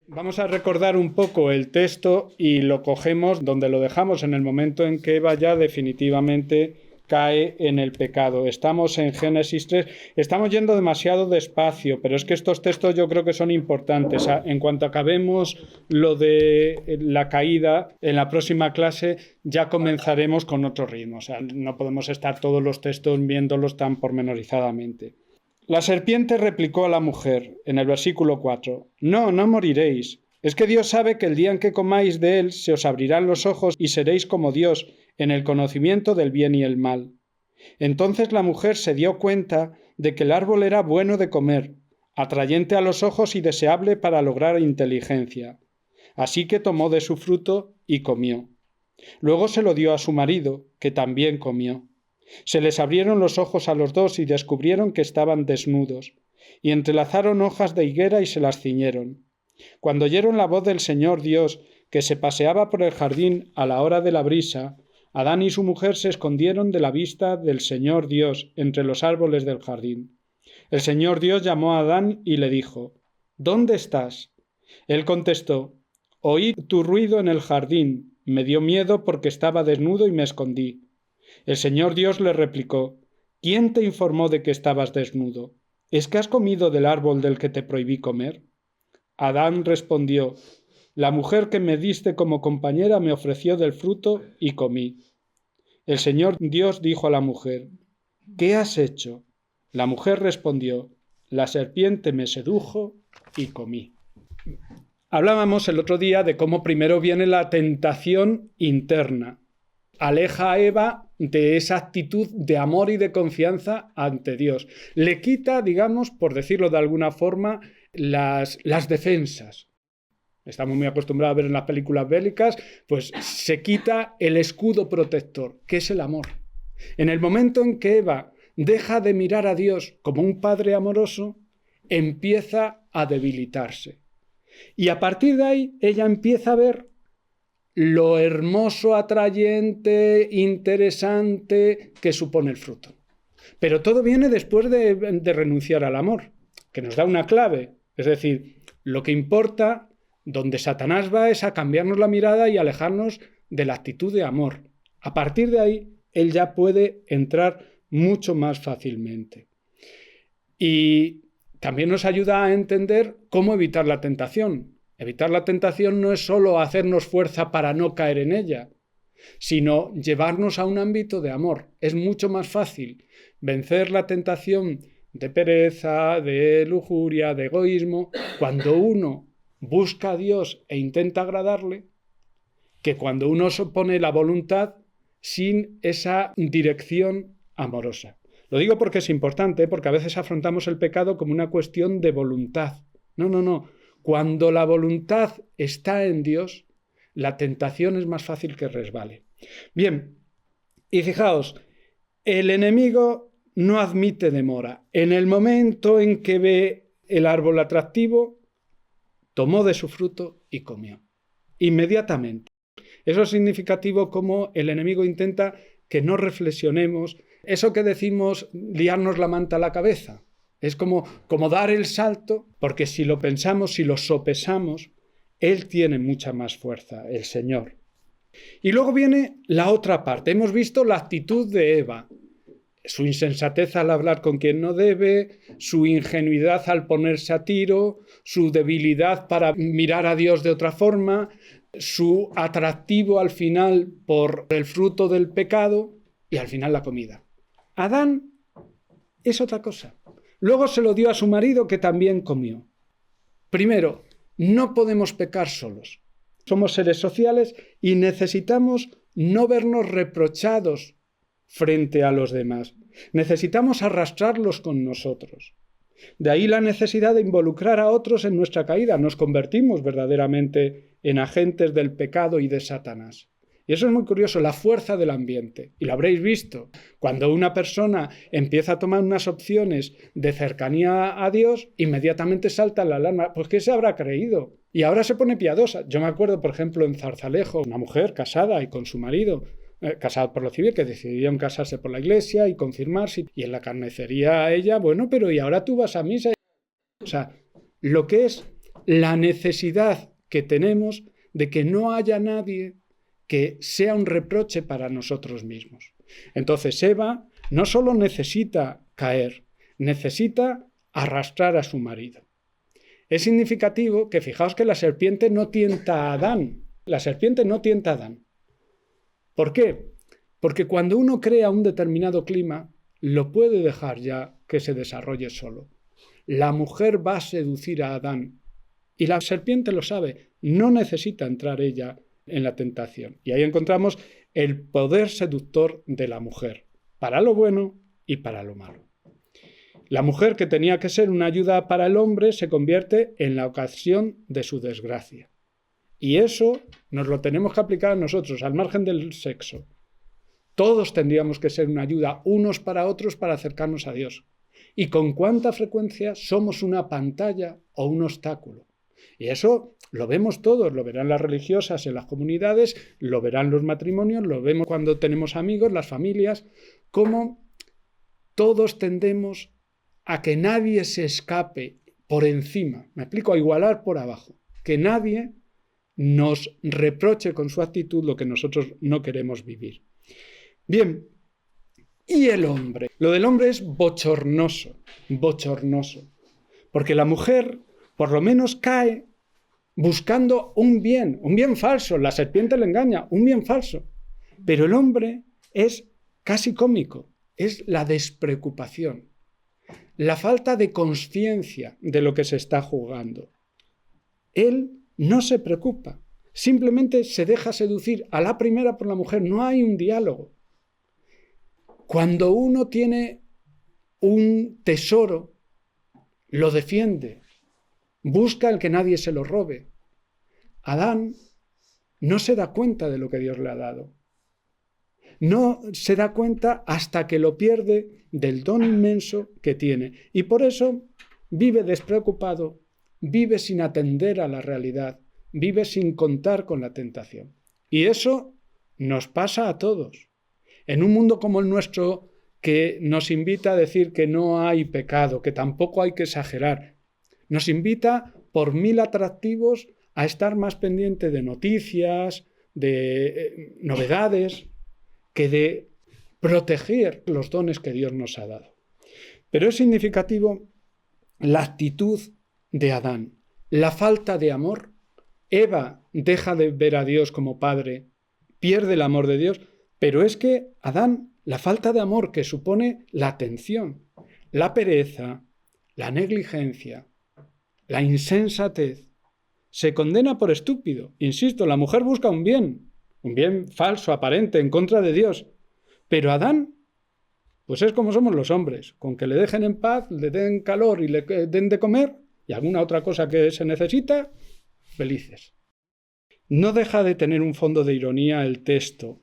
Vamos a recordar un poco el texto y lo cogemos donde lo dejamos, en el momento en que Eva ya definitivamente cae en el pecado. Estamos en Génesis 3. Estamos yendo demasiado despacio, pero es que estos textos yo creo que son importantes. En cuanto acabemos lo de la caída, en la próxima clase ya comenzaremos con otro ritmo. O sea, no podemos estar todos los textos viéndolos tan pormenorizadamente. La serpiente replicó a la mujer, en el versículo 4, No moriréis. Es que Dios sabe que el día en que comáis de él se os abrirán los ojos y seréis como Dios, en el conocimiento del bien y el mal. Entonces la mujer se dio cuenta de que el árbol era bueno de comer, atrayente a los ojos y deseable para lograr inteligencia. Así que tomó de su fruto y comió. Luego se lo dio a su marido, que también comió. Se les abrieron los ojos a los dos y descubrieron que estaban desnudos, y entrelazaron hojas de higuera y se las ciñeron. Cuando oyeron la voz del Señor Dios, que se paseaba por el jardín a la hora de la brisa, Adán y su mujer se escondieron de la vista del Señor Dios entre los árboles del jardín. El Señor Dios llamó a Adán y le dijo, ¿Dónde estás? Él contestó, Oí tu ruido en el jardín, me dio miedo porque estaba desnudo y me escondí. El Señor Dios le replicó, ¿Quién te informó de que estabas desnudo? ¿Es que has comido del árbol del que te prohibí comer? Adán respondió, La mujer que me diste como compañera me ofreció del fruto y comí. El Señor Dios dijo a la mujer, ¿Qué has hecho? La mujer respondió, La serpiente me sedujo y comí. Hablábamos el otro día de cómo primero viene la tentación interna. Aleja a Eva de esa actitud de amor y de confianza ante Dios. Le quita, digamos, por decirlo de alguna forma, las defensas. Estamos muy acostumbrados a ver en las películas bélicas, pues se quita el escudo protector, que es el amor. En el momento en que Eva deja de mirar a Dios como un padre amoroso, empieza a debilitarse. Y a partir de ahí, ella empieza a ver lo hermoso, atrayente, interesante que supone el fruto. Pero todo viene después de renunciar al amor, que nos da una clave. Es decir, lo que importa, donde Satanás va, es a cambiarnos la mirada y alejarnos de la actitud de amor. A partir de ahí, él ya puede entrar mucho más fácilmente. Y también nos ayuda a entender cómo evitar la tentación. Evitar la tentación no es solo hacernos fuerza para no caer en ella, sino llevarnos a un ámbito de amor. Es mucho más fácil vencer la tentación de pereza, de lujuria, de egoísmo, cuando uno busca a Dios e intenta agradarle, que cuando uno pone la voluntad sin esa dirección amorosa. Lo digo porque es importante, porque a veces afrontamos el pecado como una cuestión de voluntad. No. Cuando la voluntad está en Dios, la tentación es más fácil que resbale. Bien, y fijaos, el enemigo no admite demora. En el momento en que ve el árbol atractivo, tomó de su fruto y comió. Inmediatamente. Eso es significativo como el enemigo intenta que no reflexionemos. Eso que decimos, liarnos la manta a la cabeza. Es como dar el salto, porque si lo pensamos, si lo sopesamos, él tiene mucha más fuerza, el Señor. Y luego viene la otra parte. Hemos visto la actitud de Eva, su insensatez al hablar con quien no debe, su ingenuidad al ponerse a tiro, su debilidad para mirar a Dios de otra forma, su atractivo al final por el fruto del pecado y al final la comida. Adán es otra cosa. Luego se lo dio a su marido, que también comió. Primero, no podemos pecar solos. Somos seres sociales y necesitamos no vernos reprochados frente a los demás. Necesitamos arrastrarlos con nosotros. De ahí la necesidad de involucrar a otros en nuestra caída. Nos convertimos verdaderamente en agentes del pecado y de Satanás. Y eso es muy curioso, la fuerza del ambiente. Y lo habréis visto. Cuando una persona empieza a tomar unas opciones de cercanía a Dios, inmediatamente salta la alarma. Pues ¿qué se habrá creído? Y ahora se pone piadosa. Yo me acuerdo, por ejemplo, en Zarzalejo, una mujer casada y con su marido, casado por lo civil, que decidieron casarse por la iglesia y confirmarse. Y en la carnicería ella, bueno, pero ¿y ahora tú vas a misa? O sea, lo que es la necesidad que tenemos de que no haya nadie que sea un reproche para nosotros mismos. Entonces Eva no solo necesita caer, necesita arrastrar a su marido. Es significativo que fijaos que la serpiente no tienta a Adán. La serpiente no tienta a Adán. ¿Por qué? Porque cuando uno crea un determinado clima, lo puede dejar ya que se desarrolle solo. La mujer va a seducir a Adán y la serpiente lo sabe, no necesita entrar ella en la tentación. Y ahí encontramos el poder seductor de la mujer, para lo bueno y para lo malo. La mujer, que tenía que ser una ayuda para el hombre, se convierte en la ocasión de su desgracia. Y eso nos lo tenemos que aplicar a nosotros, al margen del sexo. Todos tendríamos que ser una ayuda unos para otros para acercarnos a Dios. ¿Y con cuánta frecuencia somos una pantalla o un obstáculo? Y eso lo vemos todos, lo verán las religiosas en las comunidades, lo verán los matrimonios, lo vemos cuando tenemos amigos, las familias, cómo todos tendemos a que nadie se escape por encima, me explico, a igualar por abajo, que nadie nos reproche con su actitud lo que nosotros no queremos vivir. Bien, y el hombre. Lo del hombre es bochornoso, porque la mujer por lo menos cae buscando un bien falso. La serpiente le engaña, un bien falso. Pero el hombre es casi cómico, es la despreocupación, la falta de conciencia de lo que se está jugando. Él no se preocupa, simplemente se deja seducir a la primera por la mujer, no hay un diálogo. Cuando uno tiene un tesoro, lo defiende, busca el que nadie se lo robe. Adán no se da cuenta de lo que Dios le ha dado. No se da cuenta hasta que lo pierde del don inmenso que tiene. Y por eso vive despreocupado, vive sin atender a la realidad, vive sin contar con la tentación. Y eso nos pasa a todos. En un mundo como el nuestro, que nos invita a decir que no hay pecado, que tampoco hay que exagerar, nos invita por mil atractivos a estar más pendiente de noticias, de novedades, que de proteger los dones que Dios nos ha dado. Pero es significativo la actitud de Adán, la falta de amor. Eva deja de ver a Dios como padre, pierde el amor de Dios, pero es que Adán, la falta de amor que supone la atención, la pereza, la negligencia, la insensatez, se condena por estúpido. Insisto, la mujer busca un bien falso, aparente, en contra de Dios. Pero Adán, pues es como somos los hombres, con que le dejen en paz, le den calor y le den de comer y alguna otra cosa que se necesita, felices. No deja de tener un fondo de ironía el texto.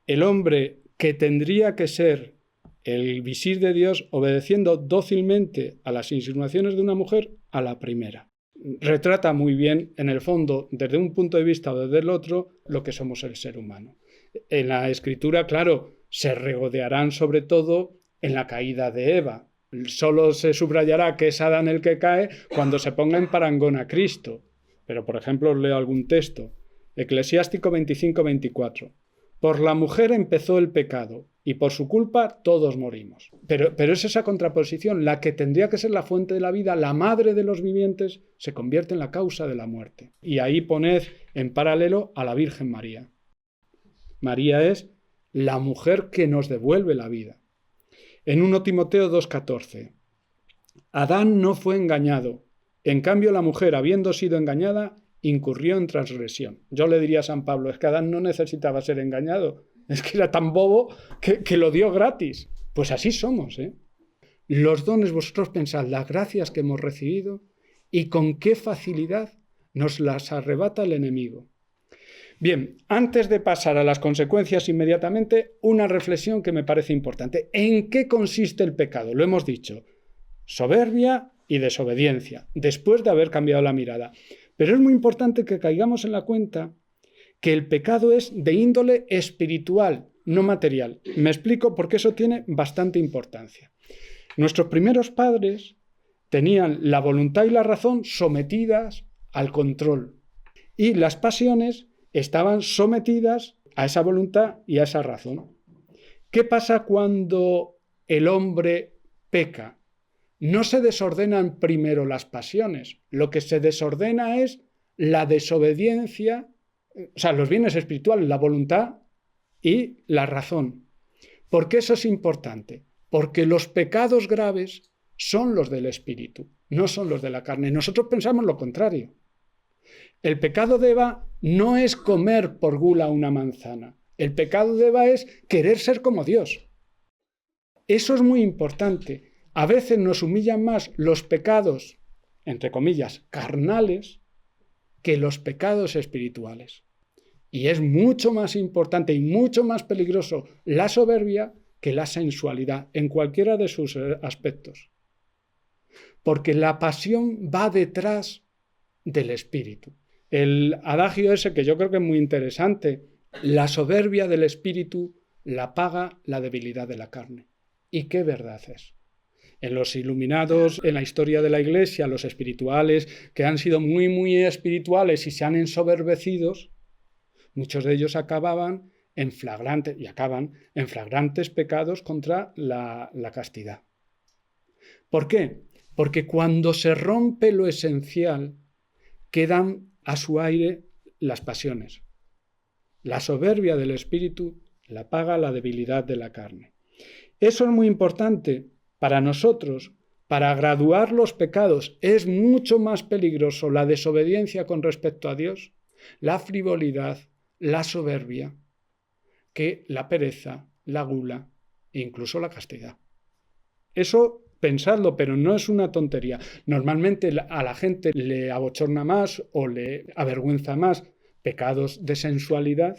El hombre que tendría que ser el visir de Dios, obedeciendo dócilmente a las insinuaciones de una mujer, a la primera. Retrata muy bien, en el fondo, desde un punto de vista o desde el otro, lo que somos el ser humano. En la Escritura, claro, se regodearán sobre todo en la caída de Eva. Solo se subrayará que es Adán el que cae cuando se ponga en parangón a Cristo. Pero, por ejemplo, os leo algún texto. Eclesiástico 25-24. Por la mujer empezó el pecado, y por su culpa todos morimos. Pero es esa contraposición, la que tendría que ser la fuente de la vida, la madre de los vivientes, se convierte en la causa de la muerte. Y ahí poned en paralelo a la Virgen María. María es la mujer que nos devuelve la vida. En 1 Timoteo 2,14. Adán no fue engañado, en cambio la mujer, habiendo sido engañada, incurrió en transgresión. Yo le diría a San Pablo, es que Adán no necesitaba ser engañado, es que era tan bobo que lo dio gratis. Pues así somos, ¿eh? Los dones, vosotros pensad, las gracias que hemos recibido y con qué facilidad nos las arrebata el enemigo. Bien, antes de pasar a las consecuencias inmediatamente, una reflexión que me parece importante. ¿En qué consiste el pecado? Lo hemos dicho, soberbia y desobediencia, después de haber cambiado la mirada. Pero es muy importante que caigamos en la cuenta que el pecado es de índole espiritual, no material. Me explico porque eso tiene bastante importancia. Nuestros primeros padres tenían la voluntad y la razón sometidas al control. Y las pasiones estaban sometidas a esa voluntad y a esa razón. ¿Qué pasa cuando el hombre peca? No se desordenan primero las pasiones, lo que se desordena es la desobediencia, o sea, los bienes espirituales, la voluntad y la razón. ¿Por qué eso es importante? Porque los pecados graves son los del espíritu, no son los de la carne. Nosotros pensamos lo contrario. El pecado de Eva no es comer por gula una manzana. El pecado de Eva es querer ser como Dios. Eso es muy importante. A veces nos humillan más los pecados, entre comillas, carnales, que los pecados espirituales. Y es mucho más importante y mucho más peligroso la soberbia que la sensualidad, en cualquiera de sus aspectos. Porque la pasión va detrás del espíritu. El adagio ese que yo creo que es muy interesante, la soberbia del espíritu la paga la debilidad de la carne. ¿Y qué verdad es? En los iluminados, en la historia de la Iglesia, los espirituales que han sido muy, muy espirituales y se han ensoberbecidos, muchos de ellos acaban en flagrantes pecados contra la castidad. ¿Por qué? Porque cuando se rompe lo esencial, quedan a su aire las pasiones. La soberbia del espíritu la paga la debilidad de la carne. Eso es muy importante para nosotros. Para graduar los pecados es mucho más peligroso la desobediencia con respecto a Dios, la frivolidad, la soberbia, que la pereza, la gula e incluso la castidad. Eso pensadlo, pero no es una tontería. Normalmente a la gente le abochorna más o le avergüenza más pecados de sensualidad,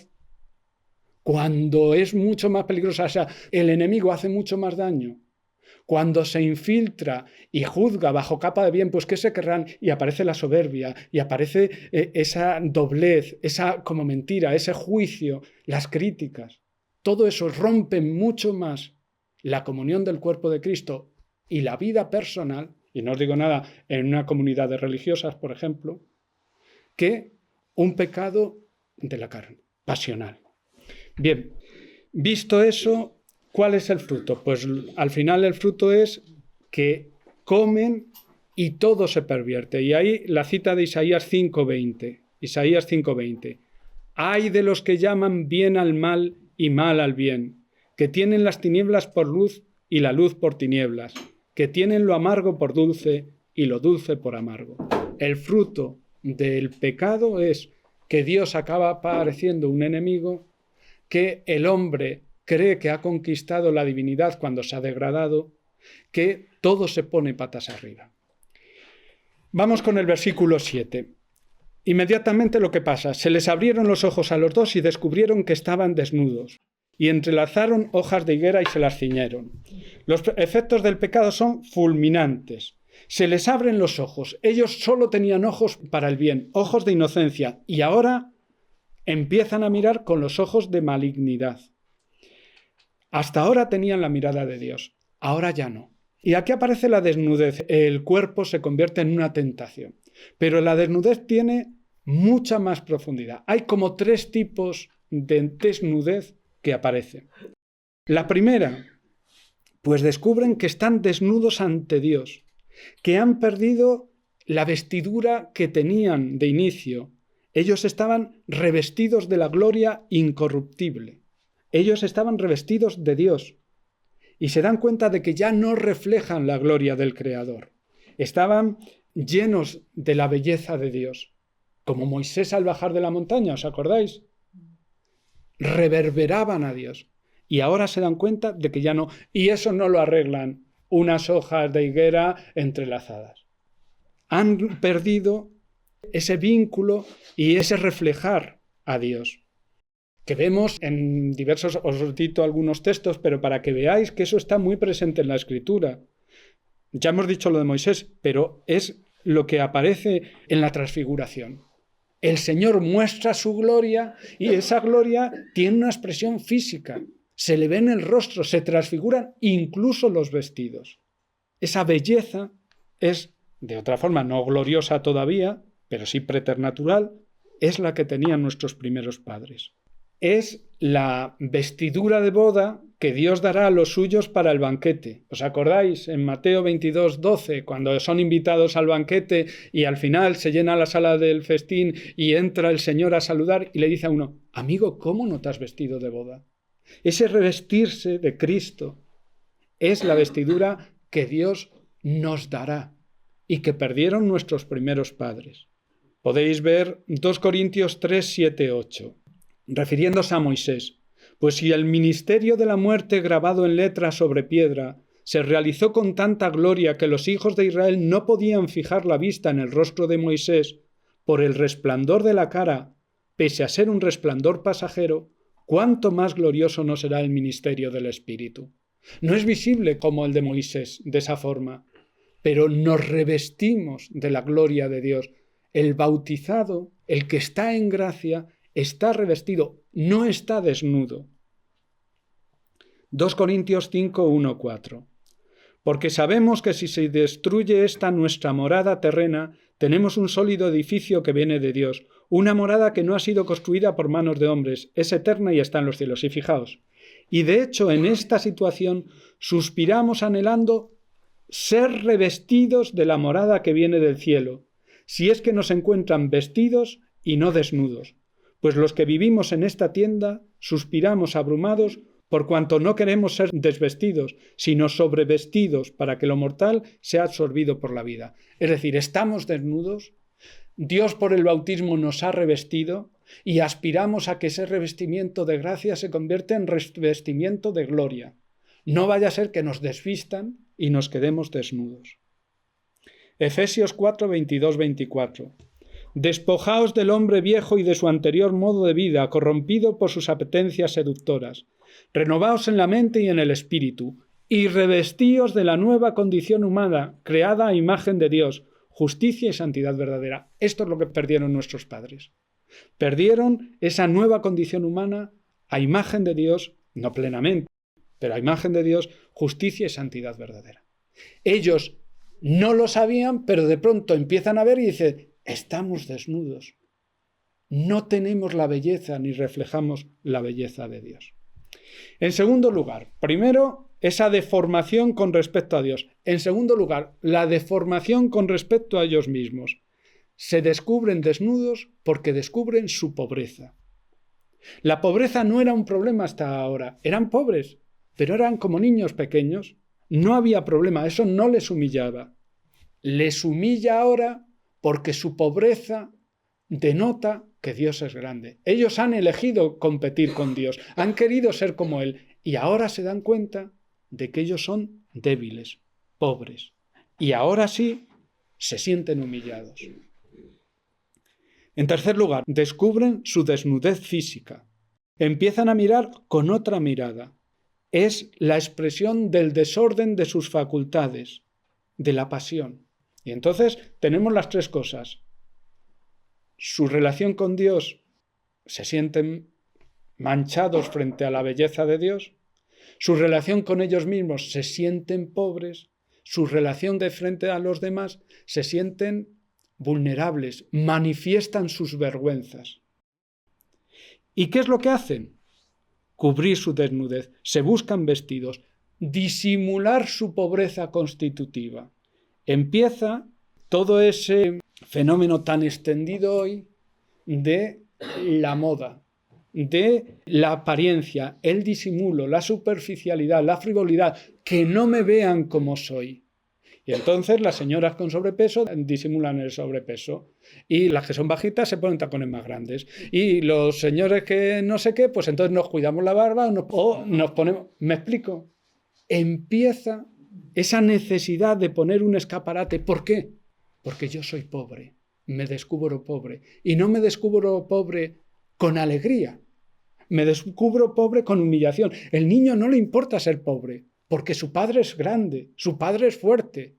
cuando es mucho más peligrosa. O sea, el enemigo hace mucho más daño. Cuando se infiltra y juzga bajo capa de bien, pues ¿qué se querrán? Y aparece la soberbia, y aparece esa doblez, esa como mentira, ese juicio, las críticas. Todo eso rompe mucho más la comunión del cuerpo de Cristo y la vida personal, y no os digo nada en una comunidad de religiosas, por ejemplo, que un pecado de la carne, pasional. Bien, visto eso, ¿cuál es el fruto? Pues al final el fruto es que comen y todo se pervierte. Y ahí la cita de Isaías 5:20. Isaías 5:20. Ay de los que llaman bien al mal y mal al bien, que tienen las tinieblas por luz y la luz por tinieblas, que tienen lo amargo por dulce y lo dulce por amargo. El fruto del pecado es que Dios acaba pareciendo un enemigo, que el hombre cree que ha conquistado la divinidad cuando se ha degradado, que todo se pone patas arriba. Vamos con el versículo 7. Inmediatamente lo que pasa, se les abrieron los ojos a los dos y descubrieron que estaban desnudos, y entrelazaron hojas de higuera y se las ciñeron. Los efectos del pecado son fulminantes. Se les abren los ojos. Ellos solo tenían ojos para el bien, ojos de inocencia, y ahora empiezan a mirar con los ojos de malignidad. Hasta ahora tenían la mirada de Dios, ahora ya no. Y aquí aparece la desnudez. El cuerpo se convierte en una tentación. Pero la desnudez tiene mucha más profundidad. Hay como 3 tipos de desnudez que aparecen. La primera, pues descubren que están desnudos ante Dios, que han perdido la vestidura que tenían de inicio. Ellos estaban revestidos de la gloria incorruptible. Ellos estaban revestidos de Dios y se dan cuenta de que ya no reflejan la gloria del Creador. Estaban llenos de la belleza de Dios, como Moisés al bajar de la montaña, ¿os acordáis? Reverberaban a Dios y ahora se dan cuenta de que ya no, y eso no lo arreglan unas hojas de higuera entrelazadas. Han perdido ese vínculo y ese reflejar a Dios, que vemos en diversos, os cito algunos textos, pero para que veáis que eso está muy presente en la Escritura. Ya hemos dicho lo de Moisés, pero es lo que aparece en la transfiguración. El Señor muestra su gloria y esa gloria tiene una expresión física. Se le ve en el rostro, se transfiguran incluso los vestidos. Esa belleza es, de otra forma, no gloriosa todavía, pero sí preternatural, es la que tenían nuestros primeros padres. Es la vestidura de boda que Dios dará a los suyos para el banquete. ¿Os acordáis en Mateo 22:12, cuando son invitados al banquete y al final se llena la sala del festín y entra el Señor a saludar y le dice a uno: amigo, ¿cómo no te has vestido de boda? Ese revestirse de Cristo es la vestidura que Dios nos dará y que perdieron nuestros primeros padres. Podéis ver 2 Corintios 3, 7, 8. Refiriéndose a Moisés: pues si el ministerio de la muerte grabado en letra sobre piedra se realizó con tanta gloria que los hijos de Israel no podían fijar la vista en el rostro de Moisés por el resplandor de la cara, pese a ser un resplandor pasajero, ¿cuánto más glorioso no será el ministerio del Espíritu? No es visible como el de Moisés, de esa forma, pero nos revestimos de la gloria de Dios. El bautizado, el que está en gracia, está revestido, no está desnudo. 2 Corintios 5, 1, 4. Porque sabemos que si se destruye esta nuestra morada terrena, tenemos un sólido edificio que viene de Dios, una morada que no ha sido construida por manos de hombres, es eterna y está en los cielos. Y fijaos, y de hecho en esta situación suspiramos anhelando ser revestidos de la morada que viene del cielo, si es que nos encuentran vestidos y no desnudos. Pues los que vivimos en esta tienda suspiramos abrumados por cuanto no queremos ser desvestidos, sino sobrevestidos para que lo mortal sea absorbido por la vida. Es decir, estamos desnudos, Dios por el bautismo nos ha revestido y aspiramos a que ese revestimiento de gracia se convierta en revestimiento de gloria. No vaya a ser que nos desvistan y nos quedemos desnudos. Efesios 4, 22, 24. Despojaos del hombre viejo y de su anterior modo de vida, corrompido por sus apetencias seductoras. Renovaos en la mente y en el espíritu, y revestíos de la nueva condición humana, creada a imagen de Dios, justicia y santidad verdadera. Esto es lo que perdieron nuestros padres. Perdieron esa nueva condición humana a imagen de Dios, no plenamente, pero a imagen de Dios, justicia y santidad verdadera. Ellos no lo sabían, pero de pronto empiezan a ver y dicen: estamos desnudos. No tenemos la belleza ni reflejamos la belleza de Dios. En segundo lugar, primero, esa deformación con respecto a Dios. En segundo lugar, la deformación con respecto a ellos mismos. Se descubren desnudos porque descubren su pobreza. La pobreza no era un problema hasta ahora. Eran pobres, pero eran como niños pequeños. No había problema, eso no les humillaba. Les humilla ahora porque su pobreza denota que Dios es grande. Ellos han elegido competir con Dios, han querido ser como Él, y ahora se dan cuenta de que ellos son débiles, pobres, y ahora sí se sienten humillados. En tercer lugar, descubren su desnudez física. Empiezan a mirar con otra mirada. Es la expresión del desorden de sus facultades, de la pasión. Y entonces tenemos las tres cosas. Su relación con Dios, se sienten manchados frente a la belleza de Dios. Su relación con ellos mismos, se sienten pobres. Su relación de frente a los demás, se sienten vulnerables, manifiestan sus vergüenzas. ¿Y qué es lo que hacen? Cubrir su desnudez, se buscan vestidos, disimular su pobreza constitutiva. Empieza todo ese fenómeno tan extendido hoy de la moda, de la apariencia, el disimulo, la superficialidad, la frivolidad, que no me vean como soy. Y entonces las señoras con sobrepeso disimulan el sobrepeso y las que son bajitas se ponen tacones más grandes. Y los señores que no sé qué, pues entonces nos cuidamos la barba o nos ponemos... ¿Me explico? Empieza esa necesidad de poner un escaparate. ¿Por qué? Porque yo soy pobre, me descubro pobre. Y no me descubro pobre con alegría, me descubro pobre con humillación. El niño no le importa ser pobre, porque su padre es grande, su padre es fuerte.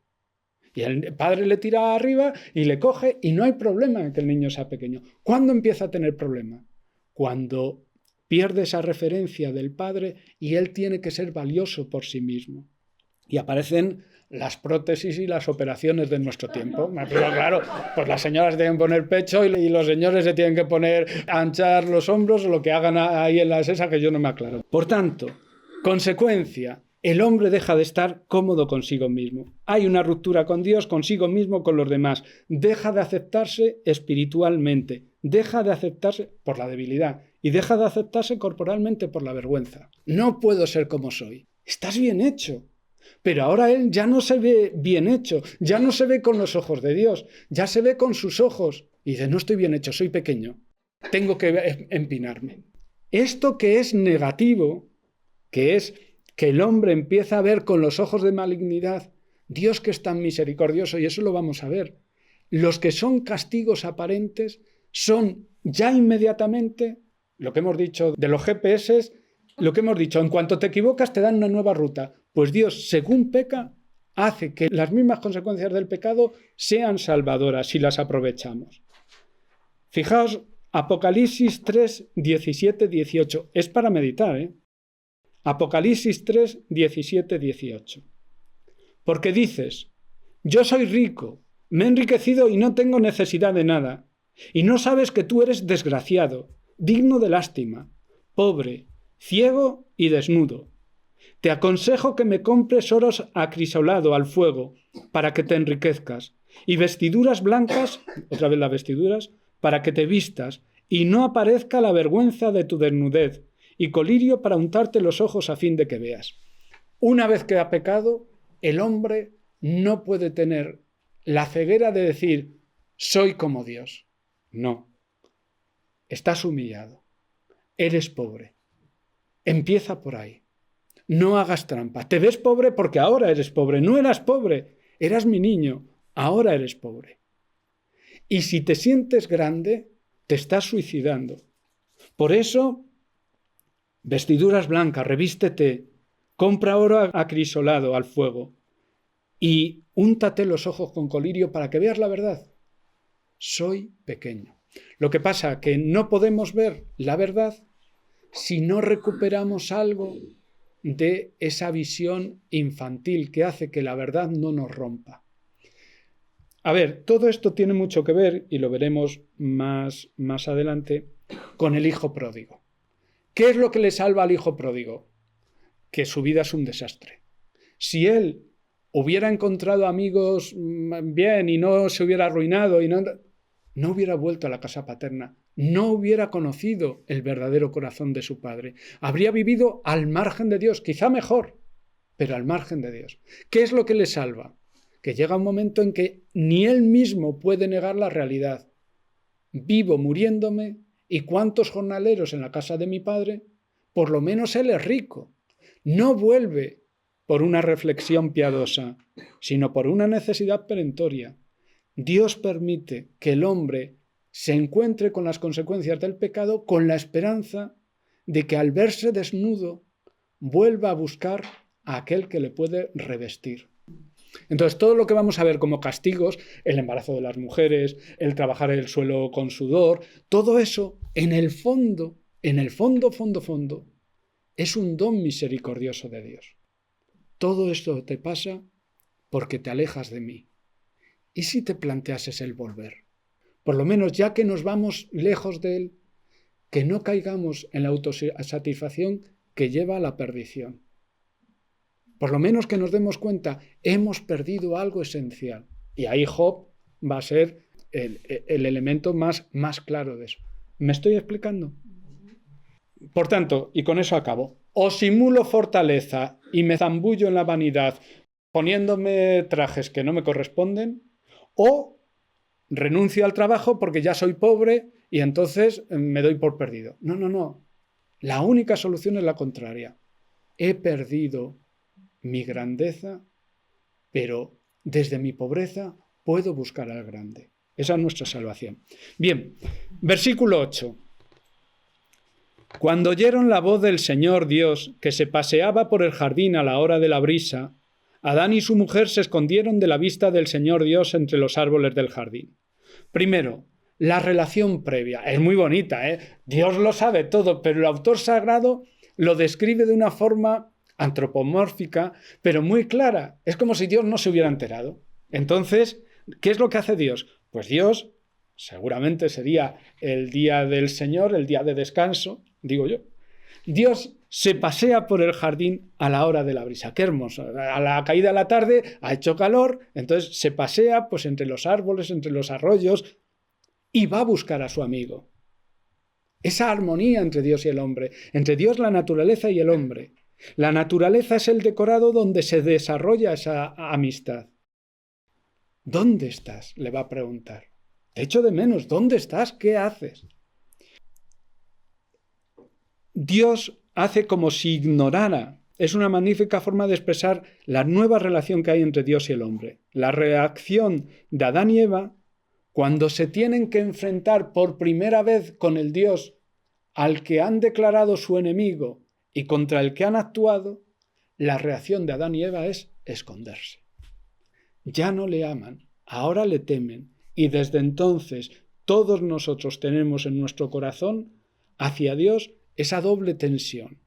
Y el padre le tira arriba y le coge y no hay problema en que el niño sea pequeño. ¿Cuándo empieza a tener problema? Cuando pierde esa referencia del padre y él tiene que ser valioso por sí mismo. y aparecen las prótesis y las operaciones de nuestro tiempo. Pero claro, pues las señoras tienen que poner pecho y los señores se tienen que poner a anchar los hombros o lo que hagan ahí en la sesa, que yo no me aclaro. Por tanto, consecuencia, el hombre deja de estar cómodo consigo mismo. Hay una ruptura con Dios, consigo mismo, con los demás. Deja de aceptarse espiritualmente, deja de aceptarse por la debilidad y deja de aceptarse corporalmente por la vergüenza. No puedo ser como soy. Estás bien hecho. Pero ahora él ya no se ve bien hecho, ya no se ve con los ojos de Dios, ya se ve con sus ojos. Y dice, no estoy bien hecho, soy pequeño, tengo que empinarme. Esto que es negativo, que es que el hombre empieza a ver con los ojos de malignidad, Dios que es tan misericordioso, y eso lo vamos a ver. Los que son castigos aparentes son ya inmediatamente, lo que hemos dicho de los GPS, lo que hemos dicho, en cuanto te equivocas te dan una nueva ruta. Pues Dios, según peca, hace que las mismas consecuencias del pecado sean salvadoras si las aprovechamos. Fijaos, Apocalipsis 3, 17, 18. Es para meditar, ¿eh? Apocalipsis 3, 17, 18. Porque dices, yo soy rico, me he enriquecido y no tengo necesidad de nada. Y no sabes que tú eres desgraciado, digno de lástima, pobre, ciego y desnudo. Te aconsejo que me compres oro acrisolado al fuego para que te enriquezcas y vestiduras blancas, otra vez las vestiduras, para que te vistas y no aparezca la vergüenza de tu desnudez y colirio para untarte los ojos a fin de que veas. Una vez que ha pecado, el hombre no puede tener la ceguera de decir soy como Dios. No. Estás humillado. Eres pobre. Empieza por ahí. No hagas trampa. Te ves pobre porque ahora eres pobre. No eras pobre. Eras mi niño. Ahora eres pobre. Y si te sientes grande, te estás suicidando. Por eso, vestiduras blancas, revístete, compra oro acrisolado al fuego y úntate los ojos con colirio para que veas la verdad. Soy pequeño. Lo que pasa es que no podemos ver la verdad si no recuperamos algo de esa visión infantil que hace que la verdad no nos rompa. A ver, todo esto tiene mucho que ver, y lo veremos más adelante, con el hijo pródigo. ¿Qué es lo que le salva al hijo pródigo? Que su vida es un desastre. Si él hubiera encontrado amigos bien y no se hubiera arruinado y no hubiera vuelto a la casa paterna, no hubiera conocido el verdadero corazón de su padre. Habría vivido al margen de Dios, quizá mejor, pero al margen de Dios. ¿Qué es lo que le salva? Que llega un momento en que ni él mismo puede negar la realidad. Vivo muriéndome, ¿y cuántos jornaleros en la casa de mi padre? Por lo menos él es rico. No vuelve por una reflexión piadosa, sino por una necesidad perentoria. Dios permite que el hombre se encuentre con las consecuencias del pecado con la esperanza de que al verse desnudo vuelva a buscar a aquel que le puede revestir. Entonces, todo lo que vamos a ver como castigos, el embarazo de las mujeres, el trabajar el suelo con sudor, todo eso, en el fondo, es un don misericordioso de Dios. Todo esto te pasa porque te alejas de mí. ¿Y si te planteases el volver? Por lo menos, ya que nos vamos lejos de Él, que no caigamos en la autosatisfacción que lleva a la perdición. Por lo menos que nos demos cuenta, hemos perdido algo esencial. Y ahí Job va a ser el elemento más claro de eso. ¿Me estoy explicando? Por tanto, y con eso acabo, o simulo fortaleza y me zambullo en la vanidad poniéndome trajes que no me corresponden, o renuncio al trabajo porque ya soy pobre y entonces me doy por perdido. No. La única solución es la contraria. He perdido mi grandeza, pero desde mi pobreza puedo buscar al grande. Esa es nuestra salvación. Bien, versículo 8. Cuando oyeron la voz del Señor Dios, que se paseaba por el jardín a la hora de la brisa, Adán y su mujer se escondieron de la vista del Señor Dios entre los árboles del jardín. Primero, la relación previa. Es muy bonita, ¿eh? Dios lo sabe todo, pero el autor sagrado lo describe de una forma antropomórfica, pero muy clara. Es como si Dios no se hubiera enterado. Entonces, ¿qué es lo que hace Dios? Pues Dios, seguramente sería el día del Señor, el día de descanso, digo yo. Dios se pasea por el jardín a la hora de la brisa. Qué hermoso. A la caída de la tarde ha hecho calor, entonces se pasea pues entre los árboles, entre los arroyos y va a buscar a su amigo. Esa armonía entre Dios y el hombre, entre Dios, la naturaleza y el hombre. La naturaleza es el decorado donde se desarrolla esa amistad. ¿Dónde estás?, le va a preguntar. Te echo de menos. ¿Dónde estás? ¿Qué haces? Dios hace como si ignorara. Es una magnífica forma de expresar la nueva relación que hay entre Dios y el hombre. La reacción de Adán y Eva, cuando se tienen que enfrentar por primera vez con el Dios al que han declarado su enemigo y contra el que han actuado, la reacción de Adán y Eva es esconderse. Ya no le aman, ahora le temen, y desde entonces todos nosotros tenemos en nuestro corazón hacia Dios esa doble tensión.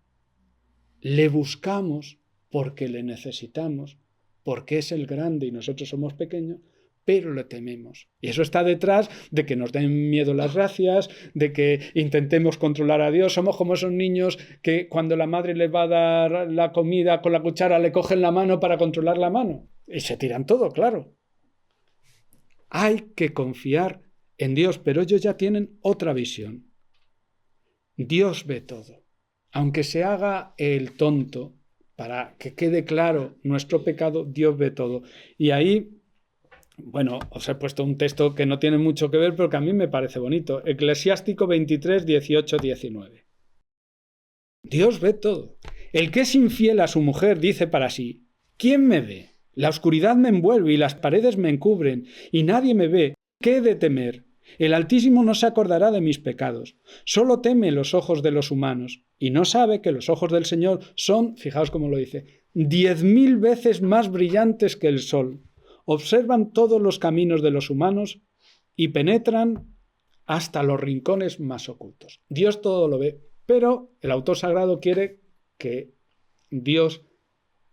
Le buscamos porque le necesitamos, porque es el grande y nosotros somos pequeños, pero le tememos. Y eso está detrás de que nos den miedo las gracias, de que intentemos controlar a Dios. Somos como esos niños que cuando la madre les va a dar la comida con la cuchara le cogen la mano para controlar la mano. Y se tiran todo, claro. Hay que confiar en Dios, pero ellos ya tienen otra visión. Dios ve todo. Aunque se haga el tonto, para que quede claro nuestro pecado, Dios ve todo. Y ahí, bueno, os he puesto un texto que no tiene mucho que ver, pero que a mí me parece bonito. Eclesiástico 23, 18, 19. Dios ve todo. El que es infiel a su mujer dice para sí: ¿quién me ve? La oscuridad me envuelve y las paredes me encubren, y nadie me ve. ¿Qué he de temer? El Altísimo no se acordará de mis pecados. Solo teme los ojos de los humanos, y no sabe que los ojos del Señor son, fijaos cómo lo dice, 10.000 veces más brillantes que el sol. Observan todos los caminos de los humanos y penetran hasta los rincones más ocultos. Dios todo lo ve, pero el autor sagrado quiere que Dios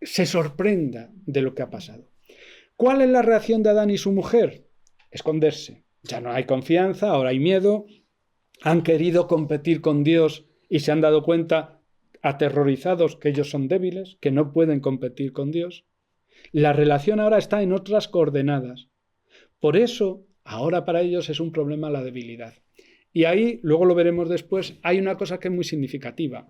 se sorprenda de lo que ha pasado. ¿Cuál es la reacción de Adán y su mujer? Esconderse. Ya no hay confianza, ahora hay miedo. Han querido competir con Dios y se han dado cuenta, aterrorizados, que ellos son débiles, que no pueden competir con Dios. La relación ahora está en otras coordenadas. Por eso, ahora para ellos es un problema la debilidad. Y ahí, luego lo veremos después, hay una cosa que es muy significativa.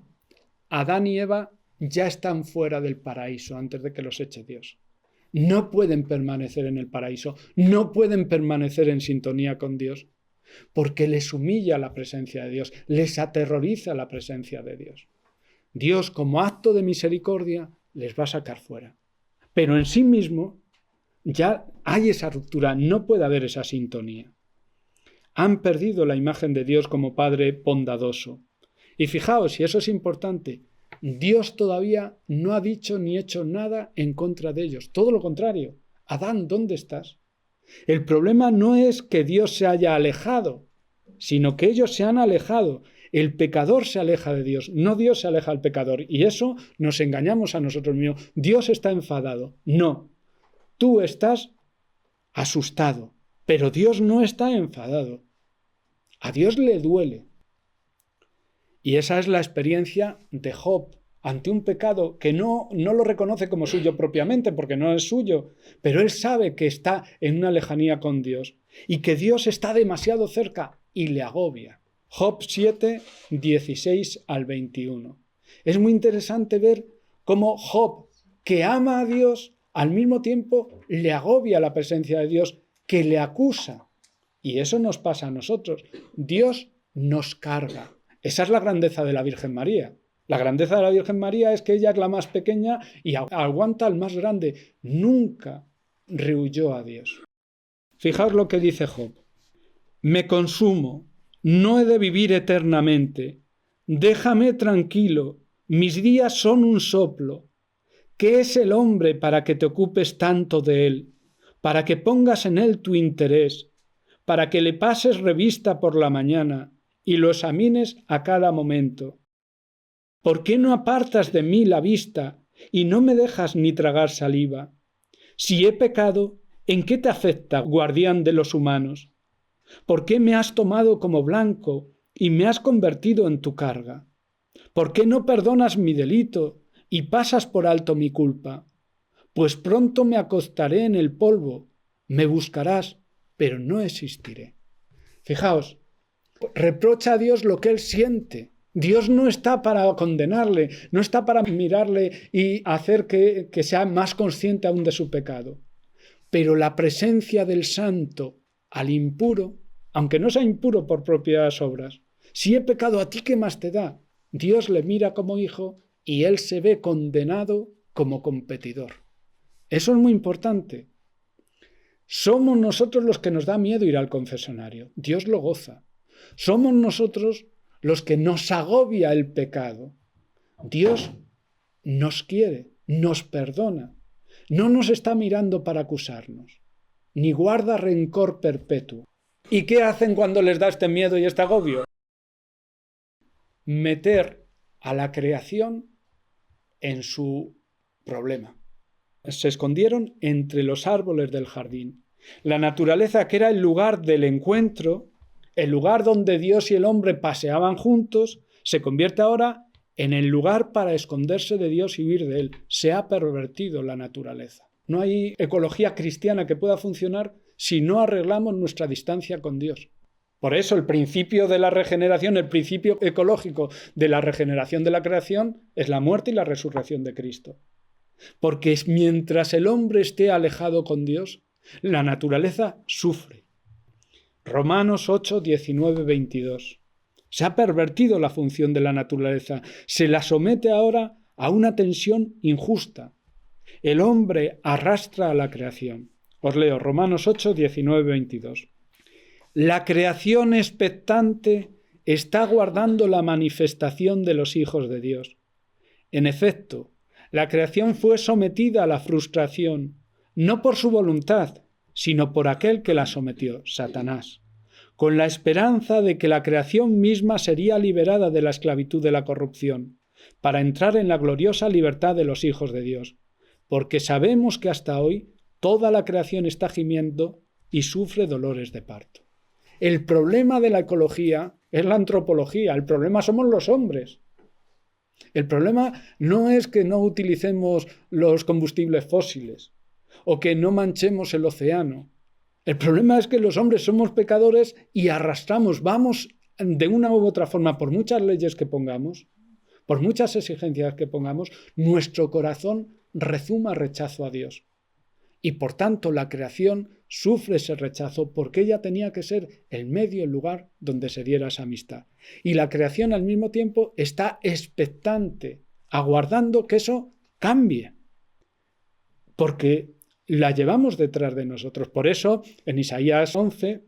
Adán y Eva ya están fuera del paraíso antes de que los eche Dios. No pueden permanecer en el paraíso, no pueden permanecer en sintonía con Dios, porque les humilla la presencia de Dios, les aterroriza la presencia de Dios. Dios, como acto de misericordia, les va a sacar fuera. Pero en sí mismo ya hay esa ruptura, no puede haber esa sintonía. Han perdido la imagen de Dios como Padre bondadoso. Y fijaos, y eso es importante, Dios todavía no ha dicho ni hecho nada en contra de ellos. Todo lo contrario. Adán, ¿dónde estás? El problema no es que Dios se haya alejado, sino que ellos se han alejado. El pecador se aleja de Dios, no Dios se aleja al pecador. Y eso nos engañamos a nosotros mismos. Dios está enfadado. No. Tú estás asustado, pero Dios no está enfadado. A Dios le duele. Y esa es la experiencia de Job ante un pecado que no lo reconoce como suyo propiamente, porque no es suyo, pero él sabe que está en una lejanía con Dios y que Dios está demasiado cerca y le agobia. Job 7, 16 al 21. Es muy interesante ver cómo Job, que ama a Dios, al mismo tiempo le agobia la presencia de Dios, que le acusa. Y eso nos pasa a nosotros. Dios nos carga. Esa es la grandeza de la Virgen María. La grandeza de la Virgen María es que ella es la más pequeña y aguanta al más grande. Nunca rehuyó a Dios. Fijaos lo que dice Job. Me consumo, no he de vivir eternamente. Déjame tranquilo, mis días son un soplo. ¿Qué es el hombre para que te ocupes tanto de él? Para que pongas en él tu interés, para que le pases revista por la mañana y lo examines a cada momento. ¿Por qué no apartas de mí la vista y no me dejas ni tragar saliva. Si he pecado, ¿en qué te afecta, guardián de los humanos? ¿Por qué me has tomado como blanco y me has convertido en tu carga? ¿Por qué no perdonas mi delito y pasas por alto mi culpa? Pues pronto me acostaré en el polvo, me buscarás, pero no existiré. Fijaos, reprocha a Dios lo que él siente. Dios no está para condenarle, no está para mirarle y hacer que sea más consciente aún de su pecado. Pero la presencia del santo al impuro, aunque no sea impuro por propias obras, si he pecado, ¿a ti qué más te da? Dios le mira como hijo y él se ve condenado como competidor. Eso es muy importante. Somos nosotros los que nos da miedo ir al confesionario. Dios lo goza. Somos nosotros los que nos agobia el pecado. Dios nos quiere, nos perdona. No nos está mirando para acusarnos, ni guarda rencor perpetuo. ¿Y qué hacen cuando les da este miedo y este agobio? Meter a la creación en su problema. Se escondieron entre los árboles del jardín. La naturaleza, que era el lugar del encuentro, el lugar donde Dios y el hombre paseaban juntos, se convierte ahora en el lugar para esconderse de Dios y huir de él. Se ha pervertido la naturaleza. No hay ecología cristiana que pueda funcionar si no arreglamos nuestra distancia con Dios. Por eso el principio de la regeneración, el principio ecológico de la regeneración de la creación es la muerte y la resurrección de Cristo. Porque mientras el hombre esté alejado con Dios, la naturaleza sufre. Romanos 8, 19, 22. Se ha pervertido la función de la naturaleza, se la somete ahora a una tensión injusta. El hombre arrastra a la creación. Os leo Romanos 8, 19, 22. La creación expectante está aguardando la manifestación de los hijos de Dios. En efecto, la creación fue sometida a la frustración, no por su voluntad, sino por aquel que la sometió, Satanás, con la esperanza de que la creación misma sería liberada de la esclavitud de la corrupción, para entrar en la gloriosa libertad de los hijos de Dios, porque sabemos que hasta hoy toda la creación está gimiendo y sufre dolores de parto. El problema de la ecología es la antropología, el problema somos los hombres. El problema no es que no utilicemos los combustibles fósiles o que no manchemos el océano. El problema es que los hombres somos pecadores y arrastramos, vamos de una u otra forma, por muchas leyes que pongamos, por muchas exigencias que pongamos, nuestro corazón rezuma rechazo a Dios. Y por tanto la creación sufre ese rechazo porque ella tenía que ser el medio, el lugar donde se diera esa amistad. Y la creación al mismo tiempo está expectante, aguardando que eso cambie. Porque la llevamos detrás de nosotros. Por eso, en Isaías 11,